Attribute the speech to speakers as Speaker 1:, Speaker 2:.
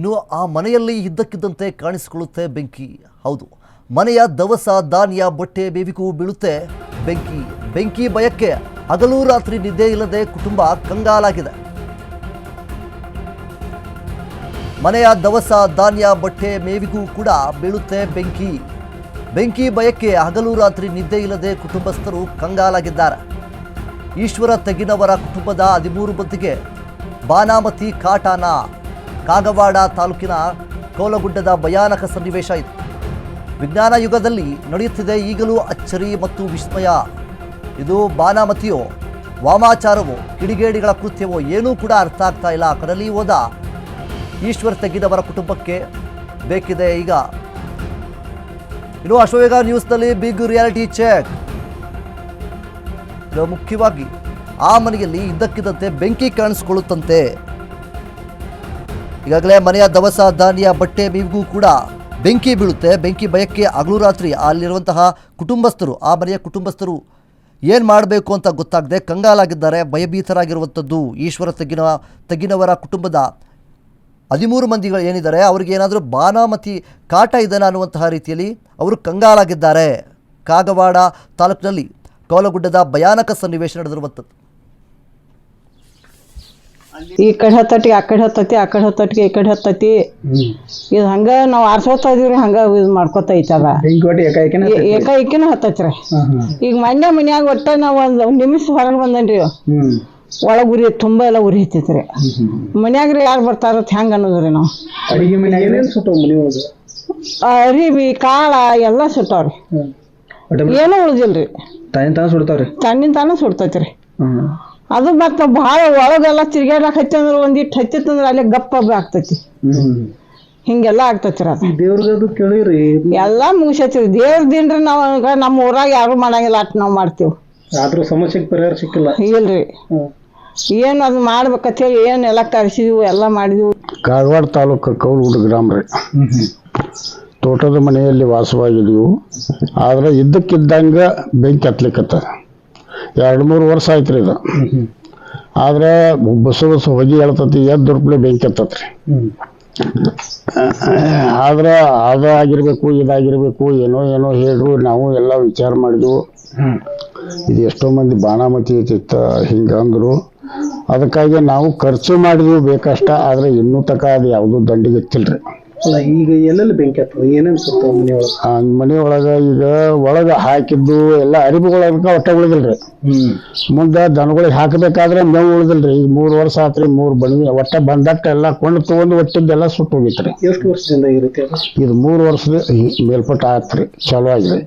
Speaker 1: ಇನ್ನು ಆ ಮನೆಯಲ್ಲಿ ಇದ್ದಕ್ಕಿದ್ದಂತೆ ಕಾಣಿಸಿಕೊಳ್ಳುತ್ತೆ ಬೆಂಕಿ. ಹೌದು, ಮನೆಯ ದವಸ ಧಾನ್ಯ ಬಟ್ಟೆ ಬೇವಿಗೂ ಬೀಳುತ್ತೆ ಬೆಂಕಿ. ಬೆಂಕಿ ಭಯಕ್ಕೆ ಹಗಲು ರಾತ್ರಿ ನಿದ್ದೆ ಇಲ್ಲದೆ ಕುಟುಂಬ ಕಂಗಾಲಾಗಿದೆ. ಮನೆಯ ದವಸ ಧಾನ್ಯ ಬಟ್ಟೆ ಮೇವಿಗೂ ಕೂಡ ಬೀಳುತ್ತೆ ಬೆಂಕಿ. ಬೆಂಕಿ ಭಯಕ್ಕೆ ಹಗಲು ರಾತ್ರಿ ನಿದ್ದೆ ಇಲ್ಲದೆ ಕುಟುಂಬಸ್ಥರು ಕಂಗಾಲಾಗಿದ್ದಾರೆ. ಈಶ್ವರ ತೆಗಿನವರ ಕುಟುಂಬದ 13 ಮಂದಿಗೆ ಬಾನಾಮತಿ ಕಾಟಾನ. ಕಾಗವಾಡ ತಾಲೂಕಿನ ಕೋಲಗುಡ್ಡದ ಭಯಾನಕ ಸನ್ನಿವೇಶ ಇದು. ವಿಜ್ಞಾನ ಯುಗದಲ್ಲಿ ನಡೆಯುತ್ತಿದೆ ಈಗಲೂ ಅಚ್ಚರಿ ಮತ್ತು ವಿಸ್ಮಯ. ಇದು ಬಾನಾಮತಿಯೋ ವಾಮಾಚಾರವೋ ಕಿಡಿಗೇಡಿಗಳ ಕೃತ್ಯವೋ ಏನೂ ಕೂಡ ಅರ್ಥ ಆಗ್ತಾ ಇಲ್ಲ. ಕಡಲಿ ಹೋದ ಈಶ್ವರ ತೆಗಿನವರ ಕುಟುಂಬಕ್ಕೆ ಬೇಕಿದೆ ಈಗ. ಇನ್ನು ಅಶ್ವವೇಗ ನ್ಯೂಸ್ನಲ್ಲಿ ಬಿಗ್ ರಿಯಾಲಿಟಿ ಚೆಕ್. ಮುಖ್ಯವಾಗಿ ಆ ಮನೆಯಲ್ಲಿ ಇದ್ದಕ್ಕಿದ್ದಂತೆ ಬೆಂಕಿ ಕಾಣಿಸಿಕೊಳ್ಳುತ್ತಂತೆ. ಈಗಾಗಲೇ ಮನೆಯ ದವಸ ಧಾನ್ಯ ಬಟ್ಟೆ ಮೇವಿಗೂ ಕೂಡ ಬೆಂಕಿ ಬೀಳುತ್ತೆ. ಬೆಂಕಿ ಭಯಕ್ಕೆ ಹಗಲು ರಾತ್ರಿ ಅಲ್ಲಿರುವಂತಹ ಕುಟುಂಬಸ್ಥರು, ಆ ಮನೆಯ ಕುಟುಂಬಸ್ಥರು ಏನು ಮಾಡಬೇಕು ಅಂತ ಗೊತ್ತಾಗದೆ ಕಂಗಾಲಾಗಿದ್ದಾರೆ, ಭಯಭೀತರಾಗಿರುವಂಥದ್ದು. ಈಶ್ವರ ತೆಗಿನವರ ಕುಟುಂಬದ 13 ಮಂದಿಗಳು ಏನಿದ್ದಾರೆ ಅವ್ರಿಗೆ ಏನಾದರೂ ಬಾನಾಮತಿ ಕಾಟ ಇದೆನಾ ಅನ್ನುವಂತಹ ರೀತಿಯಲ್ಲಿ ಅವರು ಕಂಗಾಲಾಗಿದ್ದಾರೆ. ಕಾಗವಾಡ ತಾಲೂಕಿನಲ್ಲಿ ಕೋಲಗುಡ್ಡದ ಭಯಾನಕ ಸನ್ನಿವೇಶ ನಡೆದಿರುವಂಥದ್ದು.
Speaker 2: ಈ ಕಡೆ ಹತ್ತಟ್ಟಿಗೆ ಆ ಕಡೆ ಹತ್ತತಿ, ಆ ಕಡೆ ಹತ್ತಟ್ಟಿಗೆ ಈ ಕಡೆ ಹತ್ತತಿ. ಇದು ಹಂಗ ನಾವು ಆರ್ಸೋತಾ ಇದೀವ್ರಿ, ಹಂಗ ಇದು ಮಾಡ್ಕೊತ ಐತದ ಏಕಾಏಕಿನ ಹತ್ತತ್ರಿ. ಈಗ ಮೊನ್ನೆ ಮನ್ಯಾಗ ಒಟ್ಟ ನಾವ್ ಒಂದ್ ನಿಮಿಷ ಹೊರಗೆ ಬಂದನ್ರಿ, ಒಳಗ್ ಉರಿ ತುಂಬಾ ಎಲ್ಲ ಉರಿ ಹತ್ತೈತ್ರಿ. ಮನ್ಯಾಗ್ರಿ ಯಾರು ಬರ್ತಾರ ಹೆಂಗ ಅನ್ನೋದ್ರಿ. ನಾವು ಅರಿವಿ ಕಾಳ ಎಲ್ಲಾ ಸುಟ್ಟಾವ್ರಿ, ಏನೂ ಉಳ್ದಿಲ್ರಿ. ತಣ್ಣಿನ ತಾನ ಸುಡ್ತೈತ್ರಿ. ಅದು ಮತ್ತ ಭಾಳ ಒಳಗೆಲ್ಲ ತಿರ್ಗಾಡಕ್ ಹಚ್ಚಂದ್ರ ಒಂದಿಟ್ಟು ಹಚ್ಚಿತ್ತಂದ್ರ ಅಲ್ಲೇ ಗಪ್ಪ ಆಗ್ತೈತಿ. ಹಿಂಗೆಲ್ಲಾ ಆಗ್ತೈತ್ರಿ. ಅದು
Speaker 3: ದೇವ್ರದು ಕೇಳಿರಿ
Speaker 2: ಎಲ್ಲಾ ಮುಗಿಸೈತ್ರಿ. ದೇವ್ರ ದಿನ್ರಿ ನಾವ್ ನಮ್ಮ ಊರಾಗ ಯಾರು ಮಾಡಂಗಿಲ್ಲ, ಅಟ್ ನಾವ್ ಮಾಡ್ತೇವ್.
Speaker 3: ಆದ್ರೂ ಸಮಸ್ಯೆಗೆ ಪರಿಹಾರ ಸಿಕ್ಕಿಲ್ಲ.
Speaker 2: ಇಲ್ರಿ, ಏನ್ ಅದು ಮಾಡ್ಬೇಕಂತ ಹೇಳಿ ಏನ್ ಎಲ್ಲಾ ಕರ್ಸಿದ್ವು, ಎಲ್ಲಾ ಮಾಡಿದ್ವು.
Speaker 4: ಕಾಗವಾಡ ತಾಲೂಕು ಕೋಲಗುಡ್ಡ ಗ್ರಾಮ ರೀ. ತೋಟದ ಮನೆಯಲ್ಲಿ ವಾಸವಾಗಿದ್ವು. ಆದ್ರೆ ಇದ್ದಕ್ಕಿದ್ದಂಗ ಬೆಂಕಿ ಹತ್ಲಿಕ್ಕತ್ತ. 2-3 ವರ್ಷ ಆಯ್ತು ರೀ ಇದು. ಆದ್ರೆ ಬಸ್ಸು ಹೊಗೆ ಹೇಳ್ತತಿ, ಎದ್ದುರ್ಪ್ಲೆ ಬೆಂಕಿ ಹತ್ತತ್ರಿ. ಆದ್ರೆ ಅದಾಗಿರ್ಬೇಕು ಇದಾಗಿರ್ಬೇಕು ಏನೋ ಏನೋ ಹೇಳ್ರು. ನಾವು ಎಲ್ಲ ವಿಚಾರ ಮಾಡಿದ್ವು. ಇದು ಎಷ್ಟೋ ಮಂದಿ ಬಾನಾಮತಿ ಐತಿತ್ತ ಹಿಂಗಂದ್ರು. ಅದಕ್ಕಾಗಿ ನಾವು ಖರ್ಚು ಮಾಡಿದ್ವಿ ಬೇಕಷ್ಟ. ಆದ್ರೆ ಇನ್ನೂ ತಕ ಅದು ಯಾವುದೂ ದಂಡಿಗೆ ಎತ್ತಿಲ್ರಿ.
Speaker 3: ಅಲ್ಲ, ಈಗ ಎಲ್ಲೆಲ್ಲಿ ಬೆಂಕಿ ಹತ್ತದ, ಏನೇನು ಸುತ್ತ
Speaker 4: ಮನೆಯೊಳಗ ಈಗ ಒಳಗ ಹಾಕಿದ್ದು ಎಲ್ಲ ಅರಿವುಗಳದಕ್ಕ ಒಟ್ಟ ಉಳಿದಿಲ್ರಿ. ಮುಂದೆ ದನಗಳಿಗೆ ಹಾಕಬೇಕಾದ್ರೆ ಮೇವು ಉಳಿದಿಲ್ರಿ. ಈಗ 3 ವರ್ಷ ಆತ್ರಿ. 3 ಬಣಿ ಒಟ್ಟ ಬಂದಟ್ಟ ಎಲ್ಲ ಕೊಂಡು ತಗೊಂಡು ಒಟ್ಟಿದ್ದೆಲ್ಲ ಸುಟ್ಟು ಹೋಗಿತ್ರಿ.
Speaker 3: ಎಷ್ಟು ವರ್ಷದಿಂದ ಇರುತ್ತೆ
Speaker 4: ಇದು? 3 ವರ್ಷದ ಮೇಲ್ಪಟ್ಟ ಆತ್ರಿ, ಚಲೋ ಆಗ್ರಿ.